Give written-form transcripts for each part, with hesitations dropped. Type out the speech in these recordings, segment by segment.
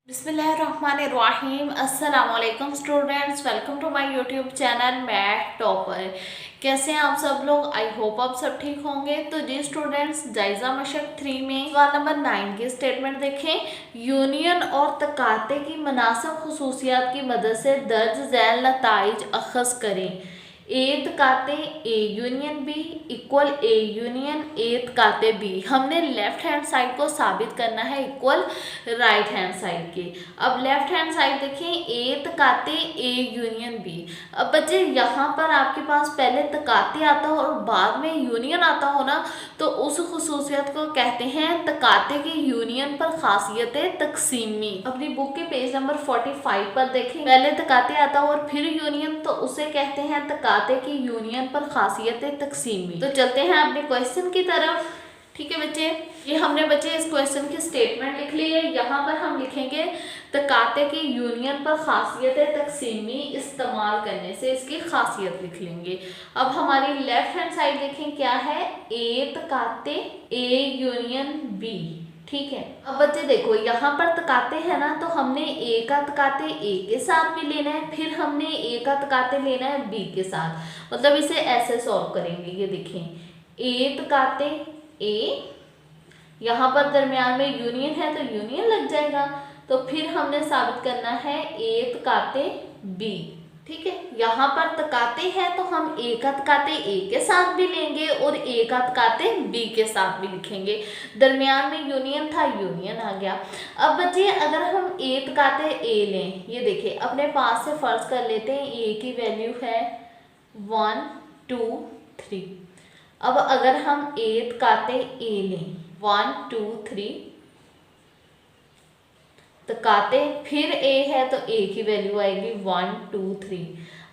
बिस्मिल्लाहिर्रहमानिर्रहीम। अस्सलाम वालेकुम students, welcome to my YouTube channel math topper. कैसे हैं आप सब लोग? आई होप आप सब ठीक होंगे। तो जी स्टूडेंट्स, जायजा मशक 3 में सवाल नंबर 9 की स्टेटमेंट देखें। यूनियन और तकाते की मुनासिब खुसूसियात की मदद से दर्ज झैल नताइज अखज़ करें। ए तकाते A union B equal A union A तकाते बी। हमने लेफ्ट हैंड साइड को साबित करना है इक्वल राइट हैंड साइड के। अब लेफ्ट हैंड साइड देखें, ए तकाते ए यूनियन बी। अब बच्चे यहाँ पर आपके पास पहले तकाते आता हो और बाद में यूनियन आता हो ना, तो उस खुसूसियत को कहते हैं तकाते की यूनियन पर खासियत तकसीमी। अपनी बुक के पेज नंबर 45 पर देखें, पहले तकाते आता हो और फिर यूनियन, तो उसे कहते हैं तकाते की यूनियन पर खासियत तकसीमी। तो चलते हैं अपने क्वेश्चन की तरफ। ठीक है बच्चे, ये हमने बच्चे इस क्वेश्चन की स्टेटमेंट लिख ली है। यहाँ पर हम लिखेंगे तकाते की यूनियन पर खासियत तकसीमी इस्तेमाल करने से इसकी खासियत लिख लेंगे। अब हमारी लेफ्ट हैंड साइड देखें क्या है, ए तकाते ए यूनियन बी। ठीक है, अब बच्चे देखो यहाँ पर तकाते हैं ना, तो हमने ए का तकाते ए के साथ भी लेना है, फिर हमने ए का तकाते लेना है बी के साथ। मतलब इसे ऐसे सॉल्व करेंगे। ये देखें, ए तकाते ए, यहाँ पर दरमियान में यूनियन है तो यूनियन लग जाएगा। तो फिर हमने साबित करना है ए तकाते बी। ठीक है, यहाँ पर तकाते हैं तो हम ए का तकाते ए के साथ भी लेंगे और ए का तकाते बी के साथ भी लिखेंगे। दरमियान में यूनियन था, यूनियन आ गया। अब बच्चे अगर हम ए तकाते ए लें, ये देखिए अपने पास से फर्ज कर लेते हैं ए की वैल्यू है 1 2 3। अब अगर हम ए तकाते ए लें 1 2 3 तकाते फिर ए है तो ए की वैल्यू आएगी 1 2 3।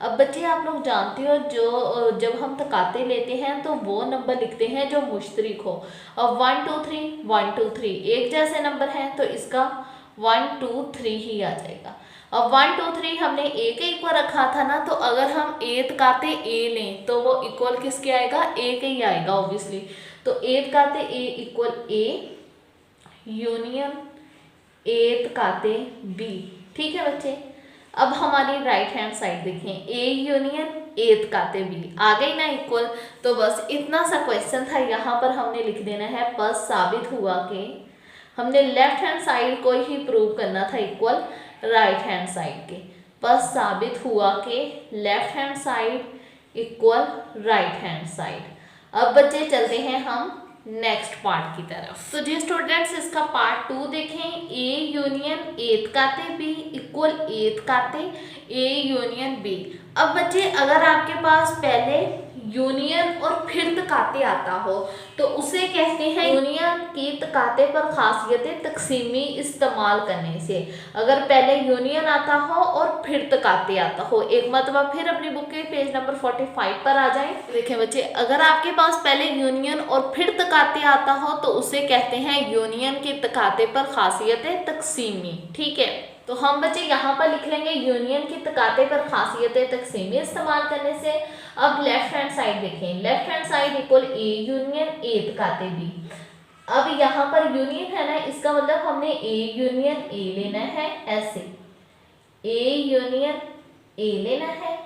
अब बच्चे आप लोग जानते हो जो जब हम तकाते लेते हैं तो वो नंबर लिखते हैं जो मुश्तरिक हो। अब 1 2 3 1 2 3 एक जैसे नंबर हैं तो इसका 1 2 3 ही आ जाएगा। अब 1 2 3 हमने ए के इक्वल रखा था ना, तो अगर हम ए तकाते ए लें तो वो इक्वल किसके आएगा, ए के ही आएगा ऑब्वियसली। तो ए तकाते A equal A union A तकाते बी। ठीक है बच्चे, अब हमारी राइट हैंड साइड देखें, ए यूनियन ए तकाते बी आ गई ना इक्वल। तो बस इतना सा क्वेश्चन था, यहाँ पर हमने लिख देना है बस साबित हुआ कि हमने लेफ्ट हैंड साइड को ही प्रूव करना था इक्वल राइट हैंड साइड के। बस साबित हुआ कि left hand side equal right hand side. अब बच्चे चलते हैं हम नेक्स्ट पार्ट की तरफ। तो जी स्टूडेंट्स, इसका पार्ट 2 देखें, ए यूनियन ए तकाते बी इक्वल ए तकाते ए यूनियन बी। अब बच्चे अगर आपके पास पहले यूनियन और फिर तकाते आता हो तो उसे कहते हैं यूनियन की तकाते पर खासियत तकसीमी इस्तेमाल करने से। अगर पहले यूनियन आता हो और फिर तकाते आता हो, एक मरतबा फिर अपनी बुक के पेज नंबर 45 पर आ जाएं। देखें बच्चे, अगर आपके पास पहले यूनियन और फिर तकाते आता हो तो उसे कहते हैं यूनियन की तकाते पर खासियत तकसीमी। ठीक है, तो हम बच्चे यहाँ पर लिख लेंगे यूनियन की तकाते पर खासियत तकसीमी इस्तेमाल करने से। अब लेफ्ट हैंड साइड देखें, left hand side equal A union A तकाते बी। अब यहाँ पर यूनियन है ना, इसका मतलब हमने ए यूनियन ए लेना है, ऐसे ए यूनियन ए लेना है।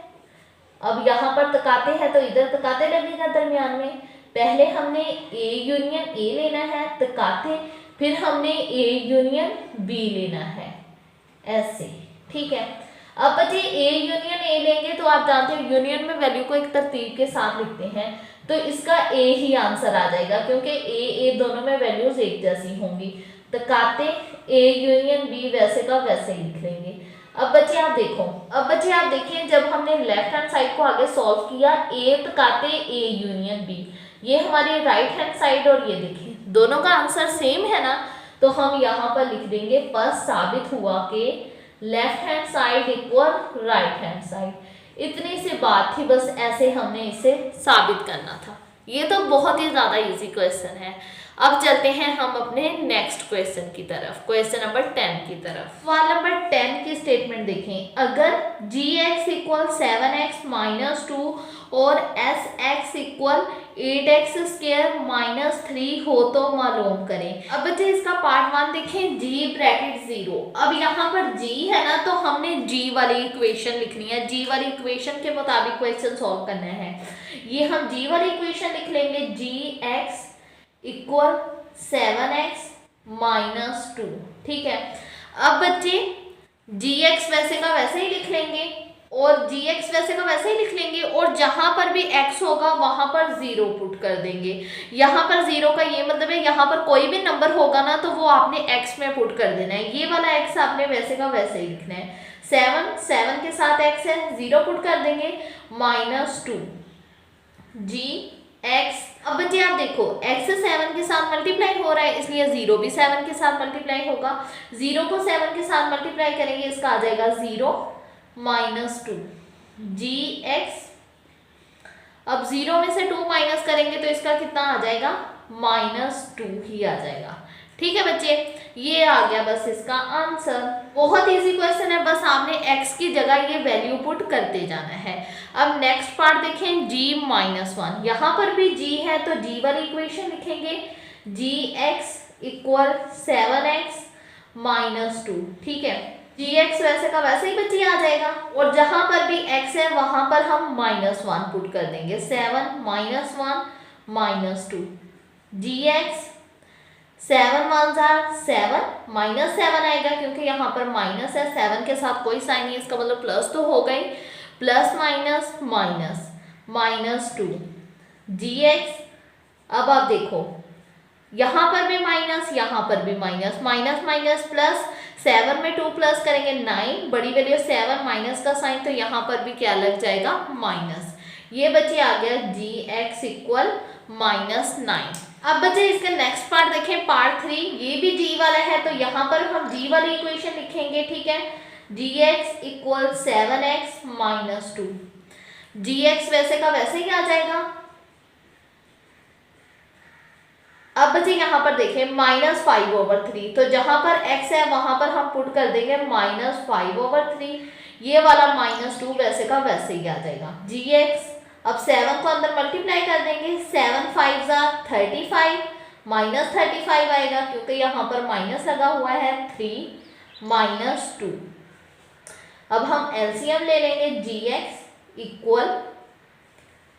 अब यहाँ पर तकाते हैं तो इधर तकाते लगेगा दरमियान में। पहले हमने ए यूनियन ए लेना है तकाते, फिर हमने ए यूनियन बी लेना है, ऐसे। ठीक है, अब बच्चे ए यूनियन ए लेंगे तो आप जानते हो यूनियन में वैल्यू को एक तरतीब के साथ लिखते हैं, तो इसका ए ही आंसर आ जाएगा क्योंकि ए दोनों में वैल्यूज एक जैसी होंगी। तकाते ए यूनियन बी वैसे का वैसे ही लिख लेंगे। अब बच्चे आप देखो, अब बच्चे आप देखिए, जब हमने लेफ्ट हैंड साइड को आगे सॉल्व किया ए तकाते ए यूनियन बी, ये हमारी राइट हैंड साइड और ये देखिए दोनों का आंसर सेम है ना, तो हम यहाँ पर लिख देंगे बस साबित हुआ कि left hand side equal right hand side. इतनी सी बात थी, बस ऐसे हमने इसे साबित करना था। ये तो बहुत ही ज़्यादा इजी क्वेश्चन है। अब चलते हैं हम अपने नेक्स्ट क्वेश्चन की तरफ, क्वेश्चन नंबर 10 की तरफ। सवाल नंबर 10 की स्टेटमेंट देखें। अगर gx इक्वल 7x माइनस 2 और sx equal 8x square minus 3 हो तो मालूम करें। अब बच्चे इसका पार्ट 1 देखें, g ब्रैकेट 0। अब यहाँ पर g है ना, तो हमने g वाली इक्वेशन लिखनी है, g वाली इक्वेशन के मुताबिक क्वेश्चन सॉल्व करना है। ये हम g वाली इक्वेशन लिख लेंगे, gx इक्वल 7x माइनस 2। ठीक है। अब बच्चे gx वैसे का वैसे ही लिख लेंगे और gx वैसे का वैसे ही लिख लेंगे, और जहां पर भी x होगा वहां पर 0 पुट कर देंगे। यहाँ पर 0 का ये मतलब है यहाँ पर कोई भी नंबर होगा ना तो वो आपने x में पुट कर देना है। ये वाला x आपने वैसे का वैसे ही लिखना है। 7 के साथ x है, 0 पुट कर देंगे, माइनस 2 gx। अब बच्चे आप देखो x 7 के साथ मल्टीप्लाई हो रहा है, इसलिए 0 भी 7 के साथ मल्टीप्लाई होगा। 0 को 7 के साथ मल्टीप्लाई करेंगे, इसका आ जाएगा 0 माइनस 2 gx। अब 0 में से 2 माइनस करेंगे तो इसका कितना आ जाएगा, माइनस 2 ही आ जाएगा। ठीक है बच्चे, ये आ गया बस इसका आंसर। बहुत इजी क्वेश्चन है, बस आपने x की जगह ये वैल्यू पुट करते जाना है। अब नेक्स्ट पार्ट देखें, g माइनस 1। यहाँ पर भी g है तो g वाली इक्वेशन लिखेंगे, gx इक्वल 7x माइनस 2। ठीक है, gx वैसे का वैसे ही बच्चे आ जाएगा, और जहां पर भी x है वहां पर हम माइनस 1 पुट कर देंगे। 7 माइनस 1 माइनस 2 gx। 7 1 7 माइनस 7 आएगा क्योंकि यहाँ पर माइनस है, 7 के साथ कोई साइन नहीं, इसका मतलब प्लस तो हो गई, plus minus minus minus 2 gx। अब आप देखो यहाँ पर भी माइनस, यहाँ पर भी माइनस, माइनस माइनस प्लस, 7 में 2 प्लस करेंगे 9, बड़ी वैल्यू 7, माइनस का साइन, तो यहाँ पर भी क्या लग जाएगा, माइनस। ये बच्चे आ गया gx इक्वल माइनस 9। अब बच्चे इसका नेक्स्ट पार्ट देखें, पार्ट 3। ये भी g वाला है तो यहाँ पर हम g वाली इक्वेशन लिखेंगे। ठीक है, gx equal 7x minus 2। gx वैसे का वैसे ही आ जाएगा। अब बच्चे यहाँ पर देखें माइनस 5/3, तो जहां पर x है वहां पर हम पुट कर देंगे माइनस 5/3। ये वाला माइनस 2 वैसे का वैसे ही आ जाएगा। gx अब 7 को अंदर मल्टीप्लाई कर देंगे, 7 5 35 माइनस 35 आएगा क्योंकि यहाँ पर माइनस लगा हुआ है, 3 माइनस 2। अब हम एलसीएम ले लेंगे, gx इक्वल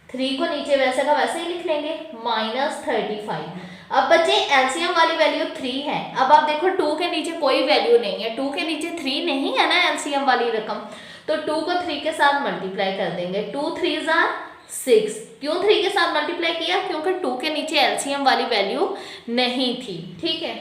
3 को नीचे वैसे का वैसे ही लिख लेंगे, माइनस 35। अब बच्चे एलसीएम वाली वैल्यू 3 है। अब आप देखो 2 के नीचे कोई वैल्यू नहीं है, 2 के नीचे 3 नहीं है ना एलसीएम वाली रकम, तो 2 को 3 के साथ मल्टीप्लाई कर देंगे। 2 3 6। क्यों 3 के साथ मल्टीप्लाई किया, क्योंकि 2 के नीचे एलसीएम वाली वैल्यू नहीं थी। ठीक है,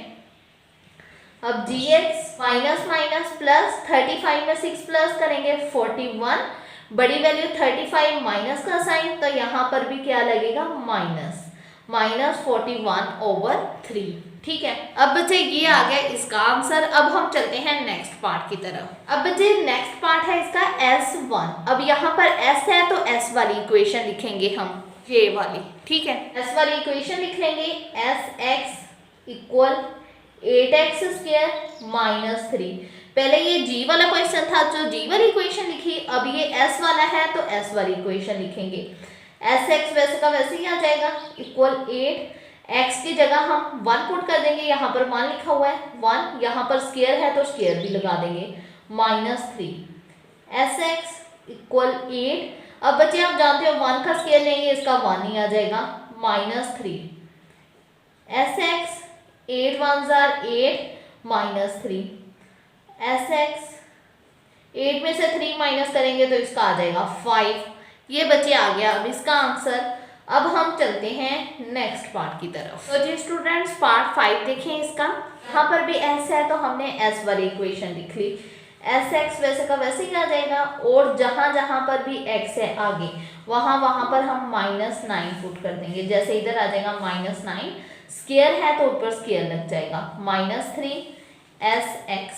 अब gx माइनस माइनस प्लस, 35 में 6 प्लस करेंगे 41, बड़ी वैल्यू 35, माइनस का साइन, तो यहाँ पर भी क्या लगेगा, माइनस, माइनस 41/3। ठीक है, अब बच्चे ये आ गया इसका आंसर। अब हम चलते हैं नेक्स्ट पार्ट की तरफ। अब बच्चे नेक्स्ट पार्ट है इसका S1। अब यहाँ पर S है तो S वाली इक्वेशन लिखेंगे हम, ये वाली। ठीक है, S वाली इक्वेशन लिख लेंगे, sx equal 8x square minus 3। पहले ये g वाला क्वेश्चन था जो g वाली इक्वेशन लिखी, अब ये S वाला है तो S वाली इक्वेशन लिखेंगे। sx वैसे का वैसे ही आ जाएगा, इक्वल 8, x की जगह हम 1 पुट कर देंगे, यहाँ पर 1 लिखा हुआ है 1, यहाँ पर स्क्वायर है तो स्क्वायर भी लगा देंगे, माइनस 3 sx इक्वल 8। अब बच्चे आप जानते हो 1 का स्क्वायर लेंगे, इसका 1 ही आ जाएगा, माइनस 3 sx 8 1 8 माइनस 3 sx 8 में से 3 माइनस करेंगे तो इसका आ जाएगा 5। ये बच्चे आ गया अब इसका आंसर। अब हम चलते हैं नेक्स्ट पार्ट की तरफ। तो जी स्टूडेंट्स पार्ट 5 देखें इसका। यहाँ पर भी s है तो हमने s वाली इक्वेशन लिख ली, sx वैसे का वैसे ही आ जाएगा, और जहाँ जहाँ पर भी x है आगे वहाँ पर हम माइनस 9 पुट कर देंगे। जैसे इधर आ जाएगा माइनस 9, स्क्वायर है तो ऊपर स्क्वायर लग जाएगा, माइनस 3 sx।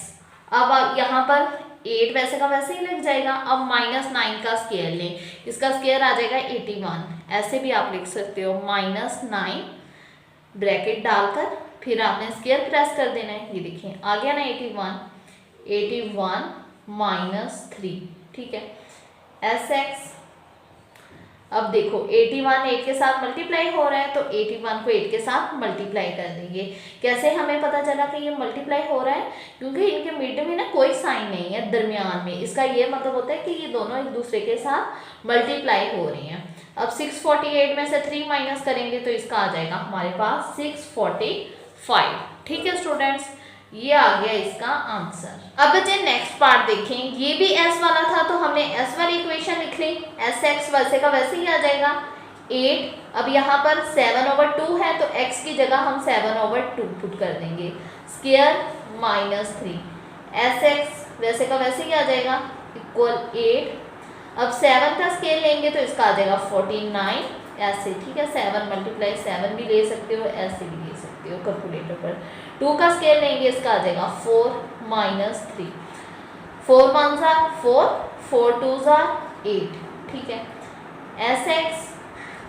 अब यहाँ पर 8 वैसे का वैसे ही लग जाएगा। अब माइनस 9 का स्क्वायर लें, इसका स्क्वायर आ जाएगा 81, ऐसे भी आप लिख सकते हो, माइनस 9 ब्रैकेट डालकर फिर आपने स्क्वायर प्रेस कर देना है। ये देखिए आ गया ना 81 माइनस 3, ठीक है। एस एक्स, अब देखो 81 8 के साथ मल्टीप्लाई हो रहा है तो 81 को 8 के साथ मल्टीप्लाई कर देंगे। कैसे हमें पता चला कि ये मल्टीप्लाई हो रहा है? क्योंकि इनके मिड में ना कोई साइन नहीं है दरमियान में, इसका ये मतलब होता है कि ये दोनों एक दूसरे के साथ मल्टीप्लाई हो रही हैं। अब 648 में से 3 माइनस करेंगे तो इसका आ जाएगा हमारे पास 645, ठीक है स्टूडेंट्स, ये आ गया इसका आंसर। अब बच्चे नेक्स्ट पार्ट देखें, ये भी s वाला था तो हमने s वाली इक्वेशन लिख ली, एस एक्स वैसे का वैसे ही आ जाएगा 8। अब यहाँ पर 7/2 है तो x की जगह हम 7/2 पुट कर देंगे, स्क्वायर माइनस 3, एस एक्स वैसे का वैसे ही आ जाएगा इक्वल 8। अब 7 का स्केल लेंगे तो इसका आ जाएगा 49 ऐसे, ठीक है। 7 × 7 भी ले सकते हो, ऐसे भी ले सकते हो कैलकुलेटर पर। 2 का स्केल लेंगे इसका आ जाएगा 4 माइनस 3, 4 1 4, 4 2 8, ठीक है। एस एक्स,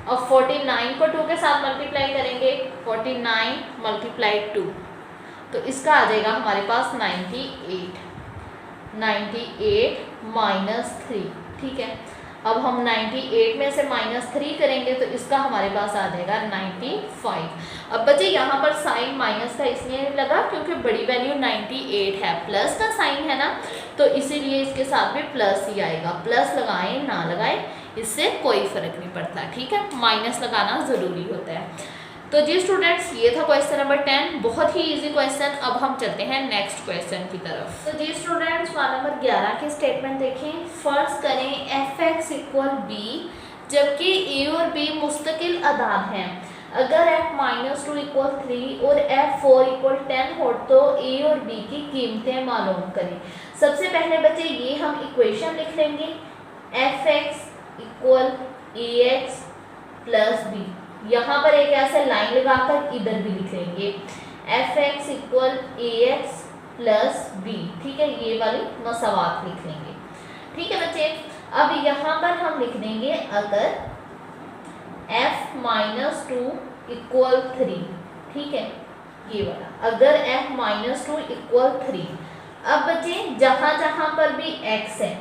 अब 49 को 2 के साथ मल्टीप्लाई करेंगे, 49 × 2 तो इसका आ जाएगा हमारे पास 98 माइनस 3, ठीक है। अब हम 98 में से -3 करेंगे तो इसका हमारे पास आ जाएगा 95। अब बच्चे यहाँ पर साइन माइनस का इसलिए लगा क्योंकि बड़ी वैल्यू 98 है, प्लस का साइन है ना, तो इसीलिए इसके साथ भी प्लस ही आएगा। प्लस लगाएं ना लगाएं इससे कोई फर्क नहीं पड़ता, ठीक है, माइनस लगाना ज़रूरी होता है। तो जी स्टूडेंट्स, ये था क्वेश्चन नंबर 10, बहुत ही इजी क्वेश्चन। अब हम चलते हैं नेक्स्ट क्वेश्चन की तरफ। तो जी स्टूडेंट्स, सवाल नंबर 11 की स्टेटमेंट देखें। फर्ज करें एफ एक्स इक्वल बी जबकि ए और बी मुस्तकिल अदाद हैं। अगर f-2 इक्वल 3 और f4 इक्वल 10 हो तो ए और बी की कीमतें मालूम करें। सबसे पहले बच्चे ये हम इक्वेशन लिख लेंगे, एफ एक्स इक्वल ए एक्स प्लस बी। यहाँ पर एक ऐसे लाइन लगाकर इधर भी लिख लेंगे, एफ एक्स इक्वल ए एक्स प्लस बी, ठीक है, ये वाली मसावात लिख लेंगे, ठीक है बच्चे। अब यहाँ पर हम लिख देंगे अगर f-2 इक्वल 3, ठीक है, ये वाला अगर f-2 इक्वल 3। अब बच्चे जहाँ जहाँ पर भी x है,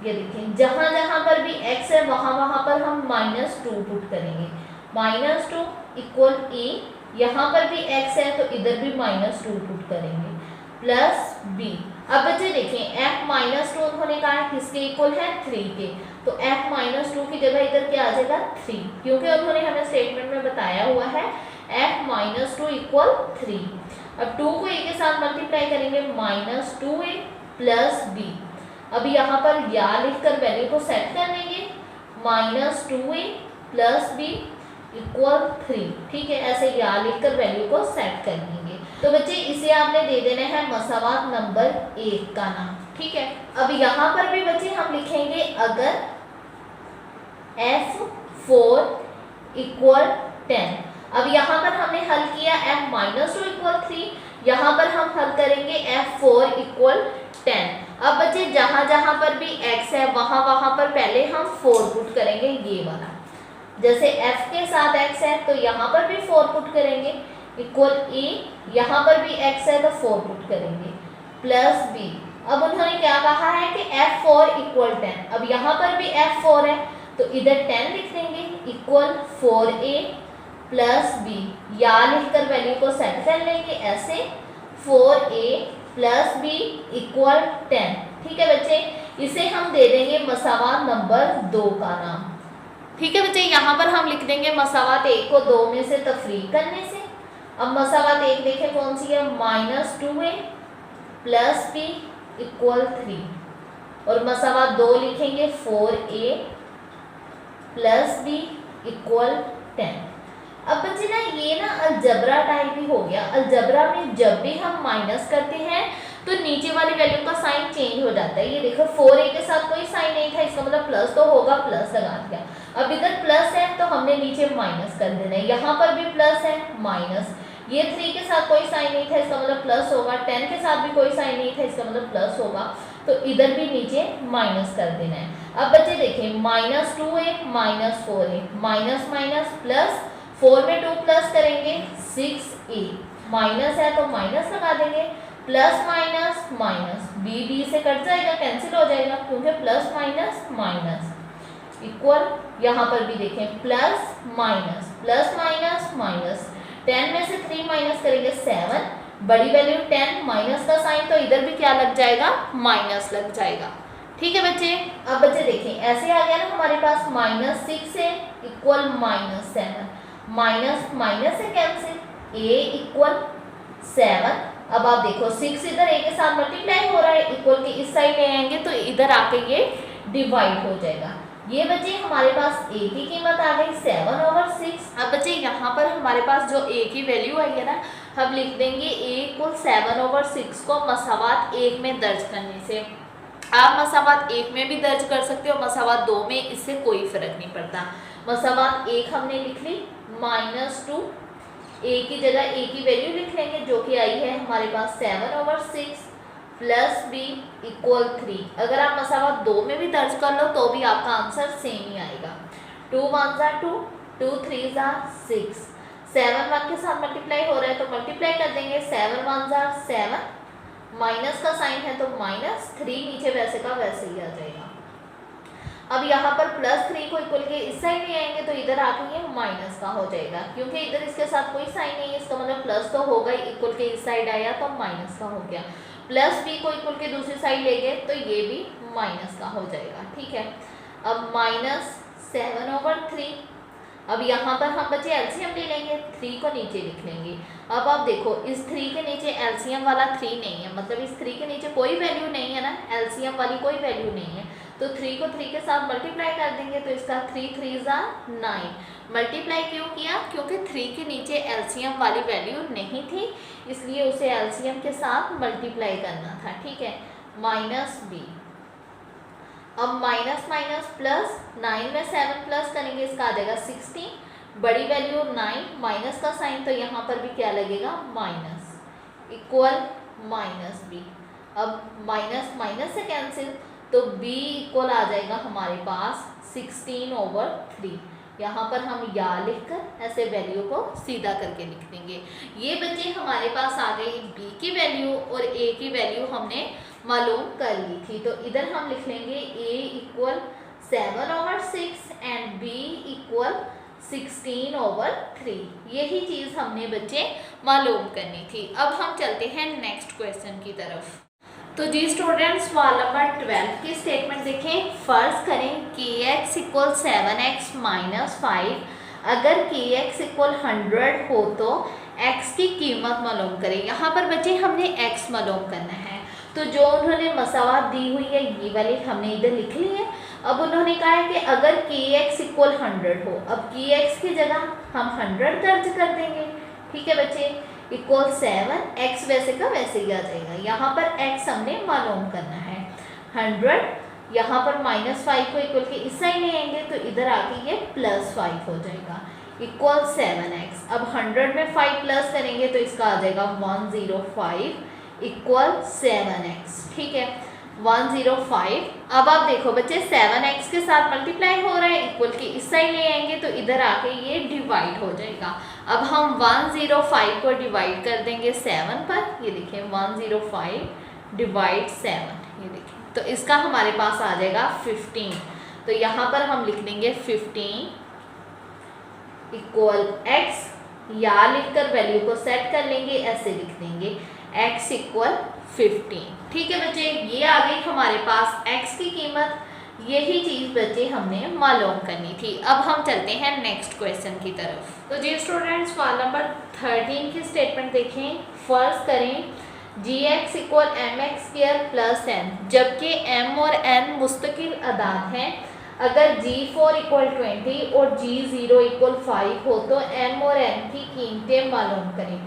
ये देखिए जहाँ जहाँ पर भी x है वहाँ पर हम -2 पुट करेंगे। -2 इक्वल ए, यहाँ पर भी x है तो इधर भी -2 पुट करेंगे, प्लस b। अब बच्चे देखें f-2 उन्होंने कहा किसके इक्वल है 3 के, तो f-2 की जगह इधर क्या आ जाएगा 3, क्योंकि उन्होंने हमें स्टेटमेंट में बताया हुआ है f-2 इक्वल 3। अब 2 को a के साथ मल्टीप्लाई करेंगे, -2a प्लस b। अब यहाँ पर या लिखकर वैल्यू को सेट कर लेंगे, -2a प्लस b इक्वल 3, ठीक है, ऐसे या लिखकर वैल्यू को सेट कर लेंगे। तो बच्चे इसे आपने दे देना है मसावात नंबर 1 का नाम, ठीक है। अब यहाँ पर भी बच्चे हम लिखेंगे अगर f4 इक्वल 10। अब यहाँ पर हमने हल किया f-2 इक्वल 3, यहाँ पर हम हल करेंगे f4 इक्वल 10। अब बच्चे जहाँ जहाँ पर भी x है वहाँ पर पहले हम 4 पुट करेंगे, ये वाला। जैसे f के साथ x है तो यहाँ पर भी 4 पुट करेंगे, इक्वल a, यहाँ पर भी x है तो 4 पुट करेंगे, प्लस b। अब उन्होंने क्या कहा है कि f4 इक्वल 10। अब यहाँ पर भी f4 है तो इधर 10 लिख देंगे, इक्वल 4a प्लस b, या लिखकर वैल्यू को सेट कर लेंगे ऐसे, 4a प्लस b इक्वल 10, ठीक है बच्चे। इसे हम दे देंगे मसावात नंबर 2 का नाम, ठीक है बच्चे। यहाँ पर हम लिख देंगे मसावात 1 को 2 में से तफरीक करने से। अब मसावात 1 देखें कौन सी है, -2a प्लस b इक्वल 3, और मसावात 2 लिखेंगे 4a प्लस b इक्वल 10। अब बच्चे ना ये ना अलजबरा टाइप ही हो गया। अलजबरा में जब भी हम माइनस करते हैं तो नीचे वाली वैल्यू का साइन चेंज हो जाता है। ये देखो 4a के साथ कोई साइन नहीं था, इसका मतलब प्लस तो होगा, प्लस लगा दिया। अब इधर प्लस है तो हमने नीचे माइनस कर देना है, यहाँ पर भी प्लस है माइनस। ये 3 के साथ कोई साइन नहीं था, इसका मतलब प्लस होगा। 10 के साथ भी कोई साइन नहीं था, इसका मतलब प्लस होगा, तो इधर भी नीचे माइनस कर देना है। अब बच्चे देखें -2a -4a minus minus plus 4 में 2 प्लस करेंगे 6a, माइनस है तो माइनस लगा देंगे, प्लस माइनस माइनस, बी से कट जाएगा, कैंसिल हो जाएगा क्योंकि प्लस माइनस माइनस इक्वल, यहाँ पर भी देखें प्लस माइनस माइनस, 10 में से 3 माइनस करेंगे 7, बड़ी वैल्यू 10, माइनस का साइन तो इधर भी क्या लग जाएगा, माइनस लग जाएगा। ठीक है बच्चे। अब बच्चे देखें ऐसे आ गया ना हमारे पास -6 है इक्वल -7, माइनस माइनस से कैंसिल, a इक्वल 7। अब आप देखो 6 इधर a के साथ मल्टीप्लाई हो रहा है, इक्वल के इस साइड ले आएंगे तो इधर आके ये डिवाइड हो जाएगा। ये बच्चे हमारे पास a की कीमत आ गई 7/6। अब बच्चे यहाँ पर हमारे पास जो a की वैल्यू आई है ना, हम लिख देंगे a इक्वल 7/6 को मसावात 1 में दर्ज करने से। आप मसावात 1 में भी दर्ज कर सकते हो, मसावात 2 में, इससे कोई फर्क नहीं पड़ता। मसावात 1 हमने लिख ली -2, a की जगह a की वैल्यू लिख लेंगे जो कि आई है हमारे पास 7/6 प्लस b इक्वल 3। अगर आप मसावात 2 में भी दर्ज कर लो तो भी आपका आंसर सेम ही आएगा। 2 1 2, 2 3 6, 7 1 के साथ मल्टीप्लाई हो रहा है तो मल्टीप्लाई कर देंगे, 7 1 7, माइनस का साइन है तो -3 नीचे वैसे का वैसे ही आ जाएगा। अब यहाँ पर +3 को इक्वल के इस साइड में आएंगे तो इधर आके ये माइनस का हो जाएगा, क्योंकि इधर इसके साथ कोई साइन नहीं है, इसका मतलब प्लस तो होगा ही, इक्वल के इस साइड आया तो माइनस का हो गया। प्लस b को इक्वल के दूसरी साइड ले गए तो ये भी माइनस का हो जाएगा। ठीक है। अब -7/3। अब यहाँ पर हम बच्चे एलसीएम ले लेंगे, 3 को नीचे लिख लेंगे। अब आप देखो इस 3 के नीचे एलसीएम वाला 3 नहीं है, मतलब इस 3 के नीचे कोई वैल्यू नहीं है ना, एलसीएम वाली कोई वैल्यू नहीं है, तो 3 को 3 के साथ मल्टीप्लाई कर देंगे तो इसका 3 3 9। मल्टीप्लाई क्यों किया, क्योंकि 3 के नीचे एलसीएम वाली वैल्यू नहीं थी, इसलिए उसे एलसीएम के साथ मल्टीप्लाई करना था। ठीक है। -b। अब माइनस माइनस प्लस, 9 में 7 प्लस करेंगे, इसका आ जाएगा 16, बड़ी वैल्यू 9, माइनस का साइन तो यहाँ पर भी क्या लगेगा, माइनस, इक्वल -b। अब माइनस माइनस से कैंसिल तो b इक्वल आ जाएगा हमारे पास 16/3। यहाँ पर हम या लिखकर ऐसे वैल्यू को सीधा करके लिख देंगे। ये बच्चे हमारे पास आ गई b की वैल्यू और a की वैल्यू हमने मालूम कर ली थी, तो इधर हम लिख लेंगे a equal 7/6 and b equal 16/3। यही चीज़ हमने बच्चे मालूम करनी थी। अब हम चलते हैं नेक्स्ट क्वेश्चन की तरफ। तो जी स्टूडेंट्स, सवाल नंबर 12 की स्टेटमेंट देखें। फर्ज करें kx इक्वल 7x - 5। अगर kx इक्वल 100 हो तो x की कीमत मालूम करें। यहाँ पर बच्चे हमने x मालूम करना है, तो जो उन्होंने मसावात दी हुई है ये वाली हमने इधर लिख ली है। अब उन्होंने कहा है कि अगर kx इक्वल 100 हो, अब kx की जगह हम 100 दर्ज कर देंगे। ठीक है बच्चे, इक्वल 7, x वैसे का वैसे ही आ जाएगा। यहाँ पर x हमने मालूम करना है 100, यहाँ पर -5 को इक्वल के इस साइड ले आएंगे तो इधर आके ये +5 हो जाएगा, इक्वल 7x। अब 100 में 5 प्लस करेंगे तो इसका आ जाएगा 105 इक्वल 7x। ठीक है, 105। अब आप देखो बच्चे 7x के साथ मल्टीप्लाई हो रहा है, इक्वल के इस साइड ले आएंगे तो इधर आके ये डिवाइड हो जाएगा। अब हम 105 को डिवाइड कर देंगे 7 पर, ये देखिए 105 डिवाइड 7, ये देखिए, तो इसका हमारे पास आ जाएगा 15। तो यहाँ पर हम लिख देंगे 15 इक्वल x, या लिखकर वैल्यू को सेट कर लेंगे, ऐसे लिख देंगे x इक्वल 15। ठीक है बच्चे, ये आ गई हमारे पास x की कीमत। यही चीज़ बच्चे हमने मालूम करनी थी। अब हम चलते हैं नेक्स्ट क्वेश्चन की तरफ। तो जी स्टूडेंट्स, सवाल नंबर 13 की स्टेटमेंट देखें। फर्ज करें gx equal mx² plus n, जबकि m और n मुस्तकिल अदाद हैं। अगर g4 इक्वल 20 और g0 इक्वल 5 हो तो m और n की कीमतें मालूम करें।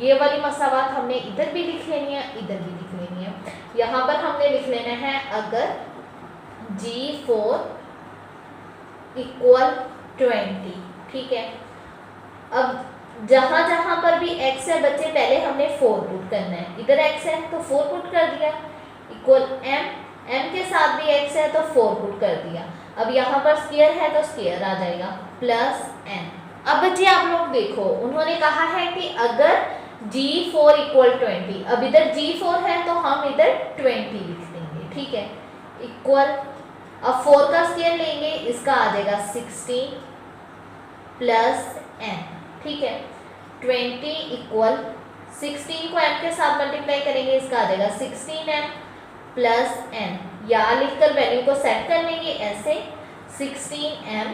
ये वाली मसावात हमने इधर भी लिख लेनी है, इधर भी लिख लेनी है। यहाँ पर हमने लिख लेना है अगर g4 इक्वल 20। ठीक है, अब जहाँ जहाँ पर भी x है बच्चे, पहले हमने 4 पुट करना है। इधर x है तो 4 पुट कर दिया, इक्वल m के साथ भी x है तो 4 पुट कर दिया। अब यहाँ पर स्क्वायर है तो स्क्वायर आ जाएगा प्लस n। अब बच्चे आप लोग देखो, उन्होंने कहा है कि अगर G4 इक्वल 20, अब इधर G4 है तो हम इधर 20 लिख देंगे, ठीक है, इक्वल, अब 4 का स्क्वायर लेंगे, इसका आ जाएगा 16 प्लस n, ठीक है, 20 इक्वल 16 को m के साथ मल्टीप्लाई करेंगे, इसका आ जाएगा 16m प्लस n, यहाँ लिखकर वैल्यू को सेट कर लेंगे ऐसे, 16m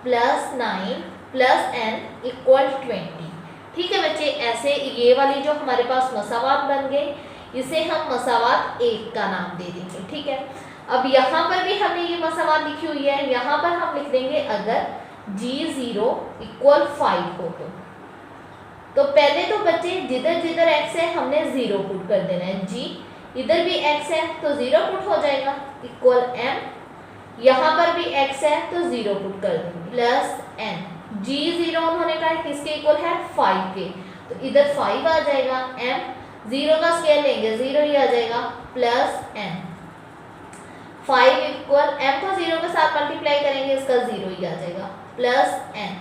plus 9 plus n equal 20, ठीक है बच्चे। ऐसे ये वाली जो हमारे पास मसावात बन गए, इसे हम मसावात 1 का नाम दे देंगे, ठीक है। अब यहाँ पर भी हमने ये मसावात लिखी हुई है, यहाँ पर हम लिख देंगे अगर G0 इक्वल 5 हो तो पहले तो बच्चे जिधर जिधर x है हमने 0 पुट कर देना है, G इधर भी x है तो 0 पुट हो जाएगा, इक्वल m, यहाँ पर भी x है तो 0 पुट कर देंगे, प्लस n, G0 उन्होंने कहा किसके इक्वल है 5 के, तो इधर 5 आ जाएगा, m 0 का स्क्वायर लेंगे 0 ही आ जाएगा, प्लस n, 5 इक्वल m को 0 के साथ मल्टीप्लाई करेंगे, इसका 0 ही आ जाएगा, प्लस n,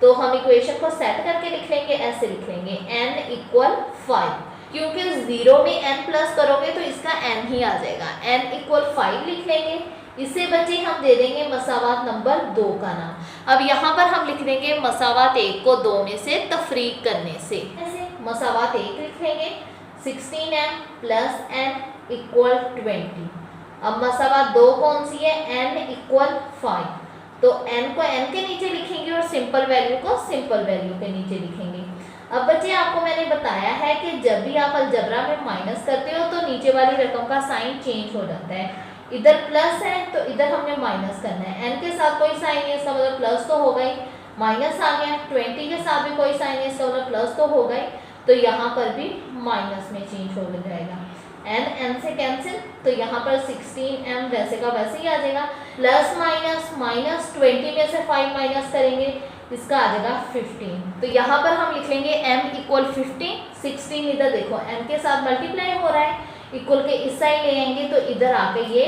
तो हम इक्वेशन को सेट करके लिख लेंगे, ऐसे लिख लेंगे n इक्वल 5, क्योंकि 0 में n प्लस करोगे तो इसका n ही आ जाएगा, n इक्वल 5 लिख लेंगे। इसे बच्चे हम दे देंगे मसावात नंबर 2 का नाम। अब यहाँ पर हम लिख देंगे मसावात 1 को 2 में से तफरीक करने से, ऐसे मसावात 1 लिख लेंगे, 16m प्लस n इक्वल 20। अब मसावात 2 कौन सी है, n इक्वल 5, तो n को n के नीचे लिखेंगे और सिंपल वैल्यू को सिंपल वैल्यू के नीचे लिखेंगे। अब बच्चे आपको मैंने बताया है कि जब भी आप अलजबरा में माइनस करते हो तो नीचे वाली रकम का साइन चेंज हो जाता है, इधर प्लस है तो इधर हमने माइनस करना है, n के साथ कोई साइन नहीं, इसका मतलब प्लस तो होगा ही, माइनस आ गया, 20 के साथ भी कोई साइन नहीं, इसका मतलब प्लस तो होगा ही, तो यहाँ पर भी माइनस में चेंज हो जाएगा, n से कैंसिल, तो यहाँ पर 16m वैसे का वैसे ही आ जाएगा, प्लस माइनस माइनस 20 में से 5 माइनस करेंगे, इसका आ जाएगा 15, तो यहाँ पर हम लिख लेंगे m इक्वल 15, 16 इधर देखो m के साथ मल्टीप्लाई हो रहा है, इक्वल के इस साइड ले आएंगे तो इधर आके ये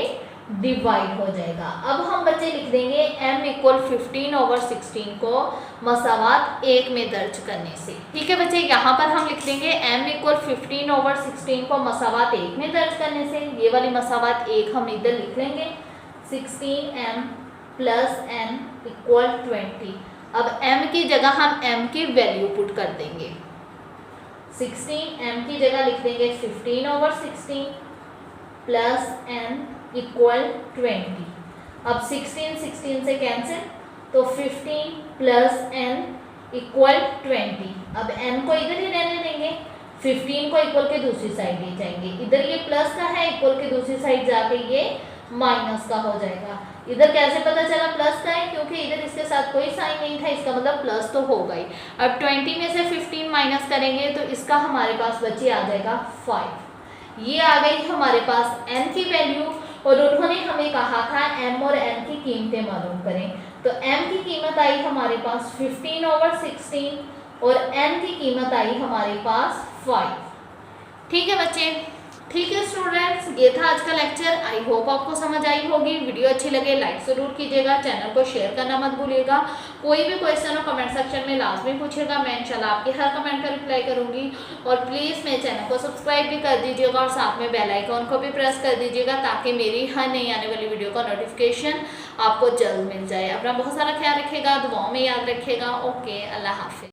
डिवाइड हो जाएगा। अब हम बच्चे लिख देंगे m इक्वल 15/16 को मसावात 1 में दर्ज करने से, ठीक है बच्चे। यहाँ पर हम लिख देंगे m इक्वल 15/16 को मसावात 1 में दर्ज करने से, ये वाली मसावात 1 हम इधर लिख लेंगे, 16m प्लस n इक्वल 20। अब m की जगह हम m की वैल्यू पुट कर देंगे, 16m की जगह लिख देंगे 15/16 प्लस n इक्वल 20। अब 16 से कैंसिल, तो 15 प्लस n इक्वल 20। अब n को इधर ही रहने देंगे, 15 को इक्वल के दूसरी साइड ले जाएंगे, इधर ये प्लस का है, इक्वल के दूसरी साइड जाके ये माइनस का हो जाएगा। इधर कैसे पता चला प्लस का है, क्योंकि इधर इसके साथ कोई साइन नहीं था, इसका मतलब प्लस तो होगा ही। अब 20 में से 15 माइनस करेंगे तो इसका हमारे पास बच्चे आ जाएगा 5। ये आ गई हमारे पास n की वैल्यू, और उन्होंने हमें कहा था m और n की कीमतें मालूम करें, तो m की कीमत आई हमारे पास 15/16 और n की कीमत आई हमारे पास 5। ठीक है बच्चे, ठीक है स्टूडेंट्स, ये था आज का लेक्चर। आई होप आपको समझ आई होगी। वीडियो अच्छी लगे लाइक ज़रूर कीजिएगा, चैनल को शेयर करना मत भूलिएगा। कोई भी क्वेश्चन हो कमेंट सेक्शन में लाजमी पूछिएगा, मैं इंशाल्लाह आपके हर कमेंट का रिप्लाई करूंगी। और प्लीज़ मेरे चैनल को सब्सक्राइब भी कर दीजिएगा और साथ में बेल आइकॉन को भी प्रेस कर दीजिएगा, ताकि मेरी हर नई आने वाली वीडियो का नोटिफिकेशन आपको जल्द मिल जाए। अपना बहुत सारा ख्याल रखिएगा, दुआओं में याद रखिएगा। ओके, अल्लाह हाफिज़।